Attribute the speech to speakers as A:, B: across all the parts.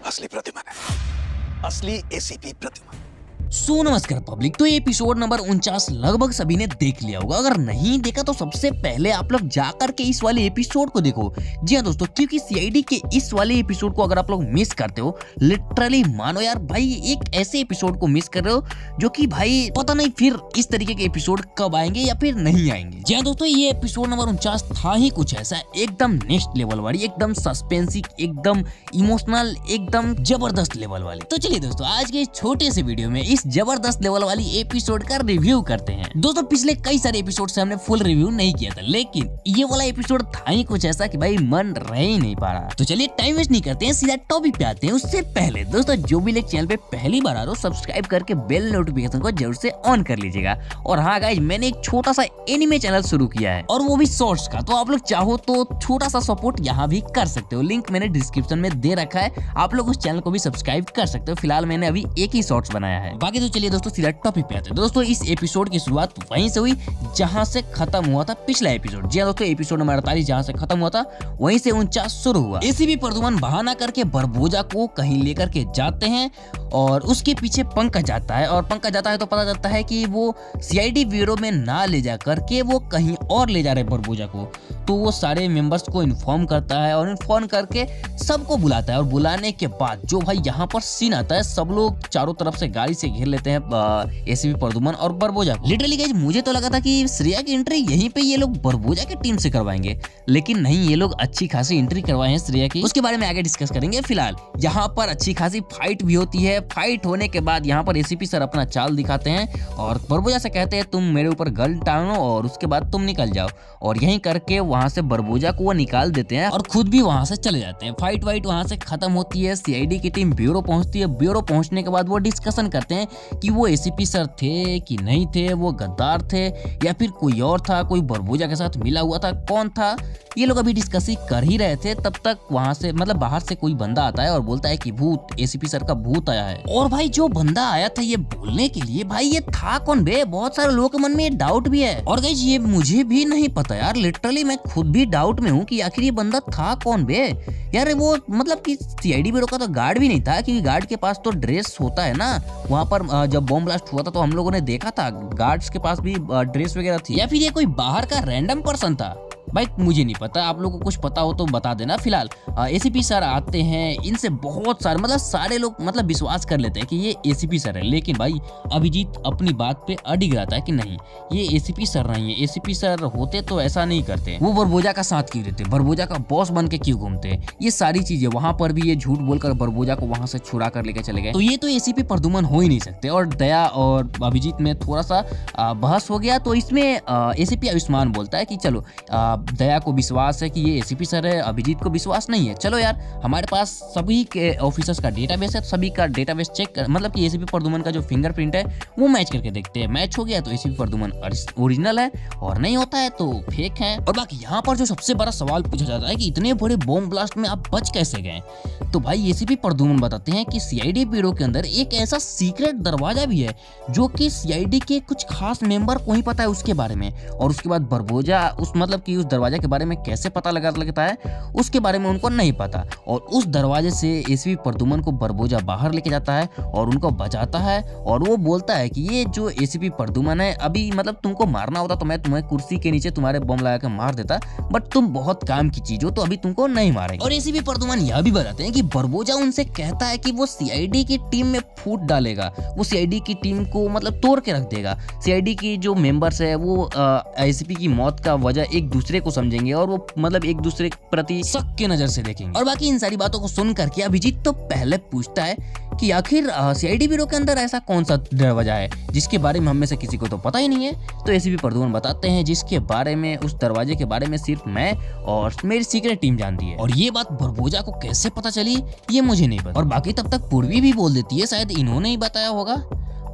A: असली प्रतिमा नहीं, असली एसीपी प्रतिमा।
B: सो नमस्कार पब्लिक। तो एपिसोड नंबर 49 लगभग सभी ने देख लिया होगा। अगर नहीं देखा तो सबसे पहले आप लोग जाकर के इस वाले एपिसोड को देखो। जी हाँ दोस्तों, क्योंकि सीआईडी के इस वाले एपिसोड को अगर आप लोग मिस करते हो, लिटरली मानो यार भाई एक ऐसे एपिसोड को मिस कर रहे हो जो कि भाई पता नहीं फिर इस तरीके के एपिसोड कब आएंगे या फिर नहीं आएंगे। जी हाँ दोस्तों, ये एपिसोड नंबर 49 था ही कुछ ऐसा, एकदम नेक्स्ट लेवल वाली, एकदम सस्पेंसिक, एकदम इमोशनल, एकदम जबरदस्त लेवल वाली। तो चलिए दोस्तों, आज के इस छोटे से वीडियो में इस जबरदस्त लेवल वाली एपिसोड का रिव्यू करते हैं। दोस्तों पिछले कई सारे एपिसोड से हमने फुल रिव्यू नहीं किया था, लेकिन ये वाला एपिसोड था ही कुछ ऐसा कि भाई मन रह ही नहीं पा रहा। तो चलिए टाइम वेस्ट नहीं करते हैं, सीधा टॉपिक पे आते हैं। उससे पहले दोस्तों जो भी लोग चैनल पे पहली बार आ रहे हो, सब्सक्राइब करके बेल नोटिफिकेशन को जरूर से ऑन कर लीजिएगा। और हाँ गाइज, मैंने एक छोटा सा एनिमे चैनल शुरू किया है, और वो भी शॉर्ट्स का। तो आप लोग चाहो तो छोटा सा सपोर्ट यहाँ भी कर सकते हो, लिंक मैंने डिस्क्रिप्शन में दे रखा है। आप लोग उस चैनल को भी सब्सक्राइब कर सकते हो। फिलहाल मैंने अभी एक ही शॉर्ट्स बनाया है। बाकी तो चलिए दोस्तों सीधा टॉपिक पे आते हैं। दोस्तों इस एपिसोड की शुरुआत वहीं से हुई जहां से खत्म हुआ था पिछला एपिसोड। जी हां दोस्तों, एपिसोड नंबर 48 जहां से खत्म हुआ था वहीं से 49 शुरू हुआ। एसीपी प्रद्युमन बहाना करके बरबोजा को कहीं लेकर के जाते हैं, और उसके पीछे पंकज जाता है। और पंकज जाता है तो पता चलता है कि वो सीआईडी ब्यूरो में ना ले जा करके वो कहीं और ले जा रहे बरबोजा को। तो वो सारे मेंबर्स को इन्फॉर्म करता है, और इन्फॉर्म करके सबको बुलाता है। और बुलाने के बाद जो भाई यहाँ पर सीन आता है, सब लोग चारों तरफ से गाड़ी से घेर लेते हैं एसीपी प्रद्युमन और बरबोजा को। लिटरली गाइस, मुझे तो लगा था कि श्रेया की एंट्री यहीं पे ये लोग बरबोजा की टीम से करवाएंगे, लेकिन नहीं, ये लोग अच्छी खासी एंट्री करवाए हैं श्रेया की। उसके बारे में आगे डिस्कस करेंगे। फिलहाल यहाँ पर अच्छी खासी फाइट भी होती है। फाइट होने के बाद यहाँ पर एसीपी सर अपना चाल दिखाते हैं और बरबोजा से कहते हैं तुम मेरे ऊपर गन टांगो और उसके बाद तुम निकल जाओ। और यहीं करके वहां से बरबोजा को वो निकाल देते हैं और खुद भी वहां से चले जाते हैं। फाइट वाइट वहां से खत्म होती है। सीआईडी की टीम ब्यूरो पहुंचती है। ब्यूरो पहुंचने के बाद वो डिस्कशन करते हैं कि वो एसीपी सर थे कि नहीं थे, वो गद्दार थे या फिर कोई और था, कोई बरबोजा के साथ मिला हुआ था, कौन था, ये लोग अभी डिस्कस कर ही रहे थे। तब तक वहां से मतलब बाहर से कोई बंदा आता है और बोलता है कि भूत, एसीपी सर का भूत आया है। और भाई जो बंदा आया था ये बोलने के लिए, भाई ये था कौन बे? बहुत सारे लोगों के मन में ये डाउट भी है। और गाइस ये मुझे भी नहीं पता यार, लिटरली मैं खुद भी डाउट में हूँ कि आखिर ये बंदा था कौन बे यार। वो मतलब कि सीआईडी ब्यूरो का तो गार्ड भी नहीं था, क्योंकि गार्ड के पास तो ड्रेस होता है ना। वहां पर जब बॉम्ब ब्लास्ट हुआ था तो हम लोगों ने देखा था गार्ड्स के पास भी ड्रेस वगैरह थी, या फिर ये कोई बाहर का रैंडम पर्सन था, भाई मुझे नहीं पता। आप लोगों को कुछ पता हो तो बता देना। फिलहाल एसीपी सर आते हैं, इनसे बहुत सारे मतलब सारे लोग मतलब विश्वास कर लेते हैं कि ये एसीपी सर है, लेकिन भाई अभिजीत अपनी बात पे अडिग रहता है कि नहीं, ये एसीपी सर नहीं है। एसीपी सर होते तो ऐसा नहीं करते, वो बरबोजा का साथ क्यों देते, बरबोजा का बॉस बन के क्यों घूमते, ये सारी चीजें। वहां पर भी ये झूठ बोलकर बरबोजा को वहां से छुड़ा कर लेके चले गए। तो ये तो एसीपी प्रद्युमन हो ही नहीं सकते। और दया और अभिजीत में थोड़ा सा बहस हो गया, तो इसमें एसीपी आयुष्मान बोलता है कि चलो दया को विश्वास है कि ये एसीपी सर है, अभिजीत को विश्वास नहीं है, चलो यार हमारे पास सभी के ऑफिसर्स का डेटाबेस है, सभी का डेटाबेस चेक कर, मतलब कि एसीपी प्रद्युमन का जो फिंगरप्रिंट है वो मैच करके देखते हैं। मैच हो गया तो एसीपी प्रद्युमन ओरिजिनल है, और नहीं होता है तो फेक है। और बाकी यहाँ पर जो सबसे बड़ा सवाल पूछा जाता है कि इतने बड़े बॉम्ब ब्लास्ट में आप बच कैसे गए, तो भाई एसीपी प्रद्युमन बताते हैं कि सीआईडी ब्यूरो के अंदर एक ऐसा सीक्रेट दरवाजा भी है जो कि सीआईडी के कुछ खास मेंबर को ही पता है उसके बारे में। और उसके बाद बरबोजा उस मतलब कि उस दरवाजे के बारे में कैसे पता लगता है उसके बारे में उनको नहीं पता। और उस दरवाजे से एसीपी प्रद्युमन को बरबोजा बाहर लेके जाता है और उनको बचाता है। और वो बोलता है कि ये जो एसीपी प्रद्युमन है, अभी मतलब तुमको मारना होता तो मैं तुम्हें कुर्सी के नीचे तुम्हारे बम लगा के मार देता, बट तुम बहुत काम की चीज हो तो अभी तुमको नहीं मारेंगे। और एसीपी प्रद्युमन यह भी बताते हैं कि बरबोजा उनसे कहता है कि वो सीआईडी की टीम में फूट डालेगा, वो सीआईडी की टीम को मतलब तोड़ के रख देगा। सीआईडी की जो मेंबर्स है वो एसीपी की मौत का वजह एक दूसरे को समझेंगे और वो मतलब एक दूसरे के प्रति शक के नजर से देखेंगे। और बाकी इन सारी बातों को सुन करके अभिजीत तो पहले पूछता है कि आखिर सीआईडी ब्यूरो के अंदर ऐसा कौन सा दरवाजा है जिसके बारे में हम में से किसी को तो पता ही नहीं है। तो एसीपी प्रद्युमन बताते हैं जिसके बारे में, उस दरवाजे के बारे में सिर्फ मैं और मेरी सीक्रेट टीम जानती है। और ये बात बरबोजा को कैसे पता चली ये मुझे नहीं पता। और बाकी तब तक पूर्वी भी बोल देती है, शायद इन्होंने ही बताया होगा।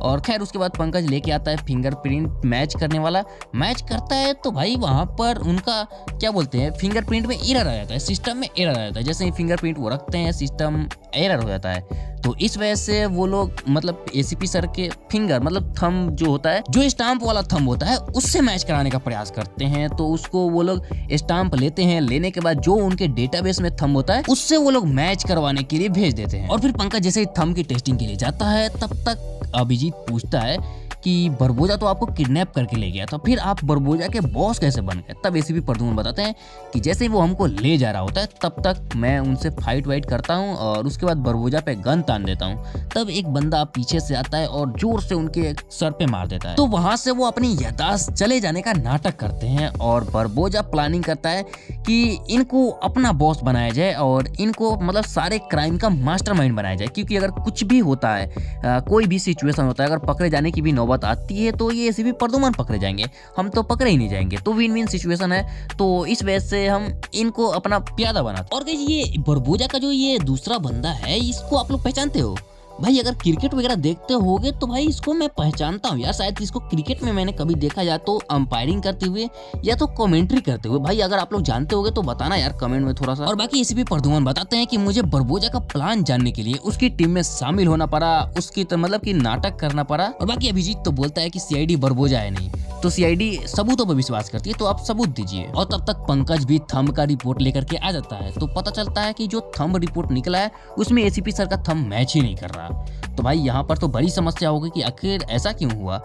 B: और खैर उसके बाद पंकज लेके आता है फिंगरप्रिंट मैच करने वाला, मैच करता है तो भाई वहां पर उनका क्या बोलते हैं फिंगरप्रिंट में एरर आ जाता है, सिस्टम में एरर आ जाता है। जैसे ही फिंगरप्रिंट वो रखते हैं सिस्टम एरर हो जाता है। तो इस वजह से वो लोग मतलब एसीपी सर के फिंगर मतलब थंब जो होता है, जो स्टाम्प वाला थंब होता है, उससे मैच कराने का प्रयास करते हैं। तो उसको वो लोग स्टाम्प लेते हैं, लेने के बाद जो उनके डेटाबेस में थंब होता है उससे वो लोग मैच करवाने के लिए भेज देते हैं। और फिर पंकज जैसे ही थंब की टेस्टिंग के लिए जाता है तब तक अभिजीत पूछता है कि बरबोजा तो आपको किडनैप करके ले गया था, फिर आप बरबोजा के बॉस कैसे बन गए। तब एसीपी प्रद्युम्न बताते हैं कि जैसे ही वो हमको ले जा रहा होता है तब तक मैं उनसे फाइट वाइट करता हूँ और उसके बाद बरबोजा पे गन तान देता हूँ। तब एक बंदा पीछे से आता है और जोर से उनके सर पे मार देता है। तो वहां से वो अपनी याददाश्त चले जाने का नाटक करते हैं और बरबोजा प्लानिंग करता है कि इनको अपना बॉस बनाया जाए और इनको मतलब सारे क्राइम का मास्टरमाइंड बनाया जाए, क्योंकि अगर कुछ भी होता है कोई भी सिचुएशन होता है, अगर पकड़े जाने की भी नौबत आती है तो ये एसीपी प्रद्युम्न पकड़े जाएंगे, हम तो पकड़े ही नहीं जाएंगे। तो विन विन सिचुएशन है, तो इस वजह से हम इनको अपना प्यादा बनाते। और ये बरबोजा का जो ये दूसरा बंदा है, इसको आप लोग पहचानते हो भाई? अगर क्रिकेट वगैरह देखते होगे तो भाई इसको मैं पहचानता हूँ यार, शायद इसको क्रिकेट में मैंने कभी देखा, या तो अंपायरिंग करते हुए या तो कमेंट्री करते हुए। भाई अगर आप लोग जानते होगे तो बताना यार कमेंट में थोड़ा सा। और बाकी एसीपी प्रद्युम्न बताते हैं कि मुझे बरबोजा का प्लान जानने के लिए उसकी टीम में शामिल होना पड़ा, उसकी तो मतलब कि नाटक करना पड़ा। और बाकी अभिजीत तो बोलता है कि सीआईडी बरबोजा है नहीं, तो सीआईडी सबूतों पर विश्वास करती है, तो आप सबूत दीजिए। और तब तक पंकज भी थंब का रिपोर्ट लेकर के आ जाता है। तो पता चलता है कि जो थंब रिपोर्ट निकला है उसमें एसीपी सर का थंब मैच ही नहीं कर रहा। तो भाई यहाँ पर तो बड़ी समस्या होगी कि आखिर ऐसा क्यों हुआ।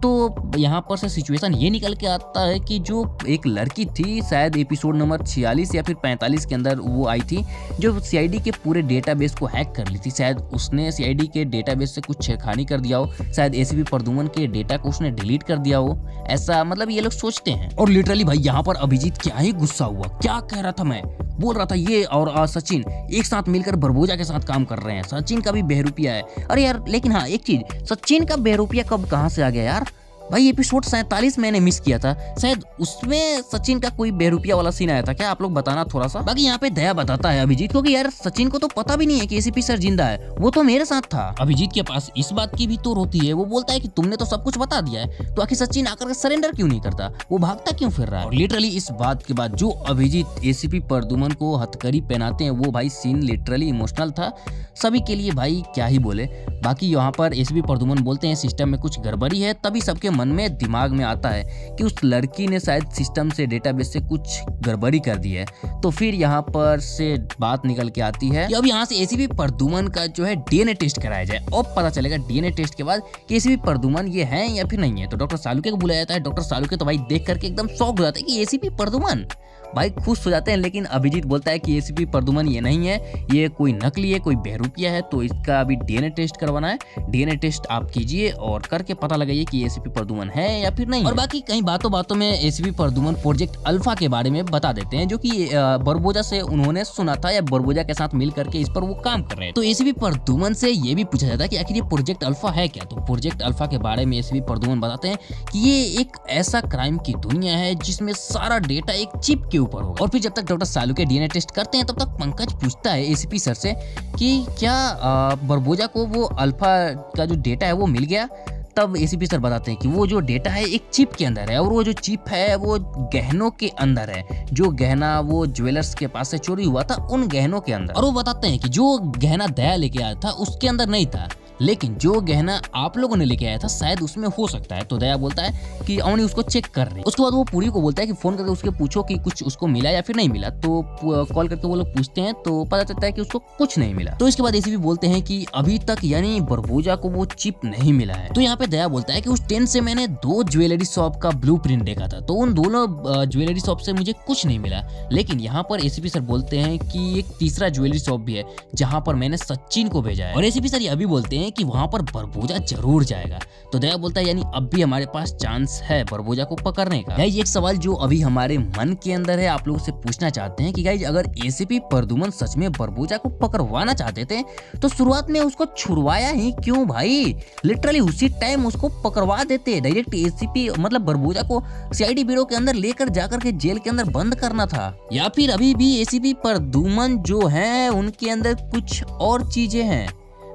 B: तो यहाँ पर से सिचुएशन ये निकल के आता है कि जो एक लड़की थी, शायद एपिसोड नंबर 46 या फिर 45 के अंदर वो आई थी, जो सीआईडी के पूरे डेटाबेस को हैक कर ली थी। शायद उसने सीआईडी के डेटाबेस से कुछ छेड़खानी कर दिया हो, शायद एसीपी प्रद्युम्न के डेटा को उसने डिलीट कर दिया हो, ऐसा मतलब ये लोग सोचते हैं। और लिटरली भाई यहाँ पर अभिजीत क्या ही गुस्सा हुआ, क्या कह रहा था, मैं बोल रहा था ये और सचिन एक साथ मिलकर बरबोजा के साथ काम कर रहे हैं, सचिन का भी बहरूपिया है। अरे यार लेकिन हाँ एक चीज, सचिन का बहरूपिया कब कहाँ से आ गया यार? भाई एपिसोड 47 मैंने मिस किया था, शायद उसमें सचिन का कोई बहरूपिया वाला सीन आया था क्या? आप लोग बताना थोड़ा सा। बाकी यहाँ पे दया बताता है अभिजीत को कि यार सचिन को तो पता भी नहीं है कि एसीपी सर जिंदा है, वो तो मेरे साथ था। अभिजीत के पास इस बात की भी तो होती है, वो बोलता है कि तुमने तो सब कुछ बता दिया है, तो आखिर सचिन आकर सरेंडर क्यों नहीं करता, वो भागता क्यों फिर रहा है। और लिटरली इस बात के बाद जो अभिजीत एसीपी प्रद्युम्न को हथकड़ी पहनाते हैं, वो भाई सीन लिटरली इमोशनल था सभी के लिए, भाई क्या ही बोले। बाकी यहाँ पर एसीपी प्रद्युम्न बोलते हैं सिस्टम में कुछ गड़बड़ी है, तभी सबके मन में दिमाग में आता है कि उस लड़की ने शायद सिस्टम से डेटाबेस से कुछ गड़बड़ी कर दी है। तो फिर यहाँ पर से बात निकल के आती है कि अब यहाँ से एसीपी प्रद्युम्न का जो है डीएनए टेस्ट कराया जाए। अब पता चलेगा डीएनए टेस्ट के बाद कि एसीपी प्रद्युम्न ये है या फिर नहीं है। तो डॉक्टर सालुके को बुलाया जाता है। डॉक्टर सालुके तो भाई देख करके एकदम शॉक हो जाते हैं कि एसीपी प्रद्युम्न, भाई खुश हो जाते हैं। लेकिन अभिजीत बोलता है कि एसीपी प्रद्युम्न ये नहीं है, ये कोई नकली है, कोई बहरूपिया है, तो इसका अभी डीएनए टेस्ट करवाना है। डीएनए टेस्ट आप कीजिए और करके पता लगाइए कि एसीपी प्रद्युम्न है या फिर नहीं। और बाकी कई बातों बातों में एसीपी प्रद्युम्न प्रोजेक्ट अल्फा के बारे में बता देते हैं, जो कि बरबोजा से उन्होंने सुना था या बरबोजा के साथ मिल करके इस पर वो काम कर रहे हैं। तो एसीपी प्रद्युम्न से ये भी पूछा जाता है कि आखिर ये प्रोजेक्ट अल्फा है क्या। तो प्रोजेक्ट अल्फा के बारे में एसीपी प्रद्युम्न बताते हैं कि ये एक ऐसा क्राइम की दुनिया है जिसमें सारा डेटा एक चिप के ऊपर होगा। और फिर जब तक डॉक्टर सालुके डीएनए टेस्ट करते हैं तब तक पंकज पूछता है एसीपी सर से कि क्या बरबोजा को वो अल्फा का जो डेटा है वो मिल गया। तब एसीपी सर बताते हैं कि वो जो डेटा है एक चिप के अंदर है, और वो जो चिप है वो गहनों के अंदर है, जो गहना वो ज्वेलर्स के पास से चोरी हुआ था उन गहनों के अंदर। और वो बताते हैं कि जो गहना दया लेके आया था उसके अंदर नहीं था, लेकिन जो गहना आप लोगों ने लेके आया था शायद उसमें हो सकता है। तो दया बोलता है कि अवनी उसको चेक कर रही। उसके बाद वो पूरी को बोलता है कि फोन करके उसके पूछो कि कुछ उसको मिला या फिर नहीं मिला। तो कॉल करके वो लोग पूछते हैं तो पता चलता है कि उसको कुछ नहीं मिला। तो इसके बाद एसीपी बोलते हैं कि अभी तक यानी बरबोजा को वो चिप नहीं मिला है। तो यहाँ पे दया बोलता है कि उस टेंट से मैंने 2 ज्वेलरी शॉप का ब्लूप्रिंट देखा था, तो उन दोनों ज्वेलरी शॉप से मुझे कुछ नहीं मिला। लेकिन यहाँ पर एसीपी सर बोलते हैं कि एक तीसरा ज्वेलरी शॉप भी है जहाँ पर मैंने सचिन को भेजा है। और एसीपी सर ये भी बोलते हैं कि वहां पर बरबोजा जरूर जाएगा। तो दया बोलता है यानी अब भी हमारे पास चांस है बरबोजा को पकड़ने का। गाइस एक सवाल जो अभी हमारे मन के अंदर है, आप लोगों से पूछना चाहते हैं कि गाइस अगर एसीपी प्रद्युम्न सच में बरबोजा को पकड़वाना चाहते थे तो शुरुआत में उसको छुड़वाया ही क्यों भाई? लिटरली उसी टाइम उसको पकड़वा देते, डायरेक्ट एसीपी मतलब बरबोजा को सीआईडी ब्यूरो के अंदर लेकर जाकर के जेल के अंदर बंद करना था। या फिर अभी भी एसीपी प्रद्युम्न जो है उनके अंदर कुछ और चीजें हैं,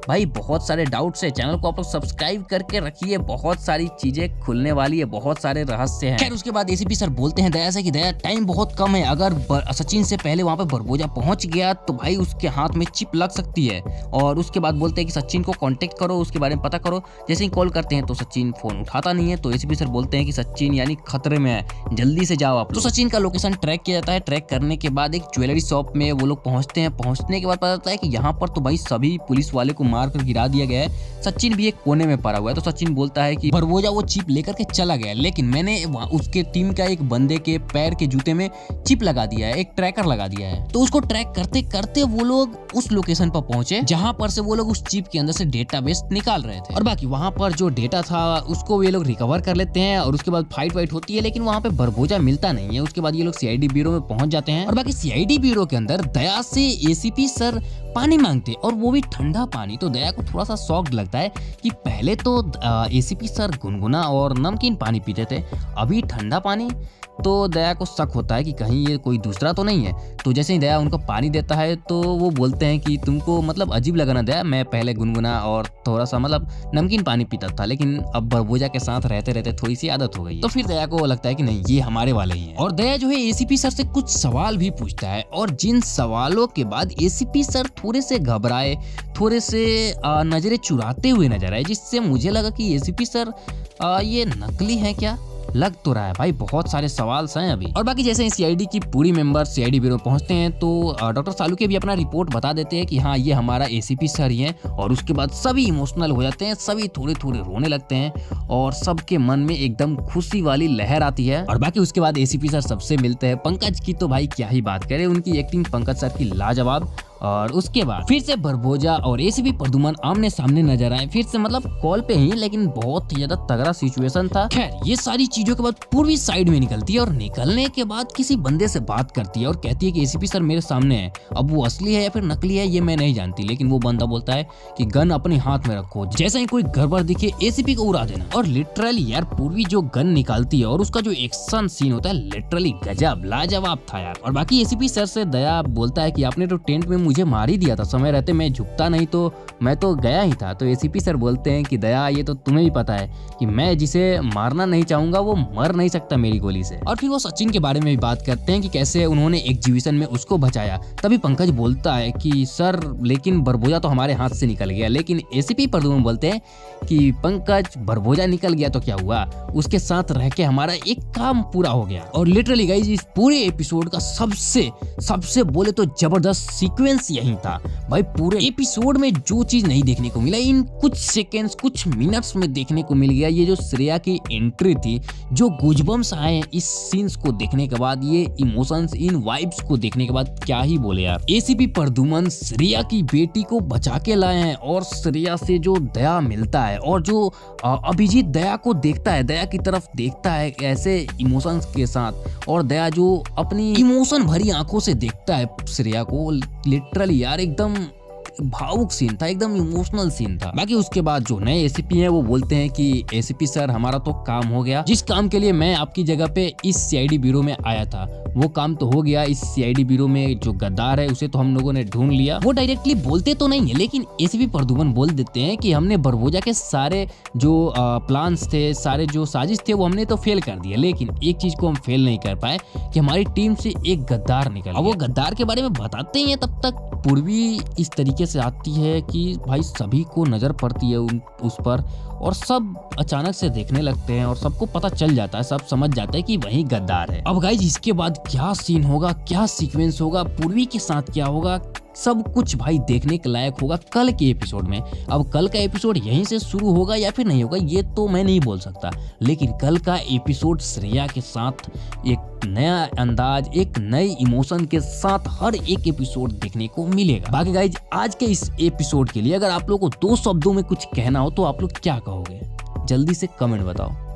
B: भाई बहुत सारे डाउट्स है, चैनल को आप लोग सब्सक्राइब करके रखिए, बहुत सारी चीजें खुलने वाली है, बहुत सारे रहस्य हैं। खैर उसके बाद एसीपी सर बोलते हैं दया से कि दया टाइम बहुत कम है, अगर सचिन से पहले वहां पे बरबोजा पहुंच गया तो भाई उसके हाथ में चिप लग सकती है। और उसके बाद बोलते हैं कि सचिन को कांटेक्ट करो, उसके बारे में पता करो। जैसे ही कॉल करते हैं तो सचिन फोन उठाता नहीं है, तो एसीपी सर बोलते हैं कि सचिन यानी खतरे में है, जल्दी से जाओ आप लोग। तो सचिन का लोकेशन ट्रैक किया जाता है, ट्रैक करने के बाद एक ज्वेलरी शॉप में वो लोग पहुंचते हैं। पहुंचने के बाद पता चलता है कि यहाँ पर तो भाई सभी पुलिस वाले को मार कर गिरा दिया गया है, सचिन भी एक कोने में पड़ा हुआ है। तो सचिन बोलता है कि बरबोजा वो चिप लेकर के चला गया, लेकिन मैंने उसके टीम का एक बंदे के पैर के जूते में चिप लगा दिया है, एक ट्रैकर लगा दिया है। तो उसको ट्रैक करते करते वो लोग उस लोकेशन पर पहुंचे जहां पर से वो लोग उस चिप के अंदर से डेटाबेस निकाल रहे थे। और बाकी वहां पर जो डेटा था उसको ये लोग रिकवर कर लेते हैं और उसके बाद फाइट वाइट होती है, लेकिन वहां पे बरबोजा मिलता नहीं है। उसके बाद ये लोग सीआईडी ब्यूरो में पहुंच जाते हैं और बाकी सीआईडी ब्यूरो के अंदर दया से एसीपी सर पानी मांगते और वो भी ठंडा पानी। तो दया को थोड़ा सा शॉक लगता है कि पहले तो एसीपी सर गुनगुना और नमकीन पानी पीते थे, अभी ठंडा पानी। तो दया को शक होता है कि कहीं ये कोई दूसरा तो नहीं है। तो जैसे ही दया उनको पानी देता है तो वो बोलते हैं कि तुमको मतलब अजीब लगा ना दया, मैं पहले गुनगुना और थोड़ा सा मतलब नमकीन पानी पीता था, लेकिन अब बरबोजा के साथ रहते रहते थोड़ी सी आदत हो गई है। तो फिर दया को लगता है कि नहीं ये हमारे वाले ही हैं। और दया जो है एसीपी सर से कुछ सवाल भी पूछता है और जिन सवालों के बाद एसीपी सर थोड़े से घबराए, थोड़े से नजरें चुराते हुए नजर आए, जिससे मुझे लगा कि एसीपी सर ये नकली है क्या, लग तो रहा है भाई, बहुत सारे सवाल हैं अभी। और बाकी जैसे सीआईडी की पूरी मेंबर सीआईडी ब्यूरो पहुंचते हैं तो डॉक्टर सालुके भी अपना रिपोर्ट बता देते हैं कि हाँ ये हमारा एसीपी सर ही हैं। और उसके बाद सभी इमोशनल हो जाते हैं, सभी थोड़े थोड़े रोने लगते हैं और सबके मन में एकदम खुशी वाली लहर आती है। और बाकी उसके बाद एसीपी सर सबसे मिलते हैं। पंकज की तो भाई क्या ही बात करें, उनकी एक्टिंग पंकज सर की लाजवाब। और उसके बाद फिर से बरबोजा और एसीपी प्रद्युमन आमने सामने नजर आए, फिर से मतलब कॉल पे ही, लेकिन बहुत ही ज्यादा तगड़ा सिचुएशन था। खैर ये सारी चीजों के बाद पूर्वी साइड में निकलती है और निकलने के बाद किसी बंदे से बात करती है और कहती है कि एसीपी सर मेरे सामने है, अब वो असली है या फिर नकली है ये मैं नहीं जानती, लेकिन वो बंदा बोलता है कि गन अपने हाथ में रखो, जैसा ही कोई गड़बड़ दिखे एसीपी को उड़ा देना। और लिटरली यार पूर्वी जो गन निकालती है और उसका जो एक्शन सीन होता है लिटरली गजब लाजवाब था यार। और बाकी एसीपी सर से दया बोलता है कि आपने तो टेंट में मुझे मार ही दिया था, समय रहते मैं झुकता नहीं तो मैं तो गया ही था। तो एसीपी सर बोलते हैं कि दया ये तो तुम्हें भी पता है कि मैं जिसे मारना नहीं चाहूंगा वो मर नहीं सकता मेरी गोली से। और फिर वो सचिन के बारे में भी बात करते हैं कि कैसे उन्होंने एग्जीबिशन में उसको बचाया। तभी पंकज बोलता है कि सर लेकिन बरबोजा तो हमारे हाथ से निकल गया, लेकिन एसीपी प्रद्युमन बोलते हैं कि पंकज बरबोजा निकल गया तो क्या हुआ, उसके साथ रह के हमारा एक काम पूरा हो गया। और लिटरली गाइस इस पूरे एपिसोड का सबसे बोले तो जबरदस्त सीक्वेंस यही था भाई। पूरे एपिसोड में जो चीज नहीं देखने को मिला इन कुछ सेकेंड्स कुछ मिनट्स में देखने को मिल गया। ये जो श्रेया की एंट्री थी, जो गुजबम्स आए इस सीन्स को देखने के बाद, ये इमोशंस इन वाइब्स को देखने के बाद क्या ही बोले यार। एसीपी प्रद्युमन श्रेया की बेटी को बचा के लाए हैं और श्रेया से जो दया मिलता है और जो अभिजीत दया को देखता है, दया की तरफ देखता है ऐसे इमोशंस के साथ, और दया जो अपनी इमोशन भरी आंखों से देखता है श्रेया को, लिटरली यार एकदम भावुक सीन था, एकदम इमोशनल सीन था। बाकी उसके बाद जो नए एसीपी हैं वो बोलते हैं कि एसीपी सर हमारा तो काम हो गया, जिस काम के लिए मैं आपकी जगह पे इस सीआईडी ब्यूरो में आया था वो काम तो हो गया। इस सीआईडी ब्यूरो में जो गद्दार है उसे तो हम लोगों ने ढूंढ लिया। वो डायरेक्टली बोलते तो नहीं है, लेकिन एसीपी प्रद्युमन बोल देते हैं कि हमने बरबोजा के सारे जो प्लान्स थे, सारे जो साजिश थे वो हमने तो फेल कर दिया, लेकिन एक चीज को हम फेल नहीं कर पाए कि हमारी टीम से एक गद्दार निकल गया। अब वो गद्दार के बारे में बताते ही है, तब तक पूर्वी इस तरीके से आती है कि भाई सभी को नजर पड़ती है उस पर और सब अचानक से देखने लगते हैं और सबको पता चल जाता है, सब समझ जाते हैं कि वही गद्दार है। अब गाइज इसके बाद क्या सीन होगा, क्या सीक्वेंस होगा, पूर्वी के साथ क्या होगा, सब कुछ भाई देखने के लायक होगा कल के एपिसोड में। अब कल का एपिसोड यहीं से शुरू होगा या फिर नहीं होगा ये तो मैं नहीं बोल सकता, लेकिन कल का एपिसोड श्रेया के साथ एक नया अंदाज, एक नई इमोशन के साथ हर एक एपिसोड देखने को मिलेगा। बाकी गाइज आज के इस एपिसोड के लिए अगर आप लोगों को 2 शब्दों में कुछ कहना हो तो आप लोग क्या कहोगे, जल्दी से कमेंट बताओ।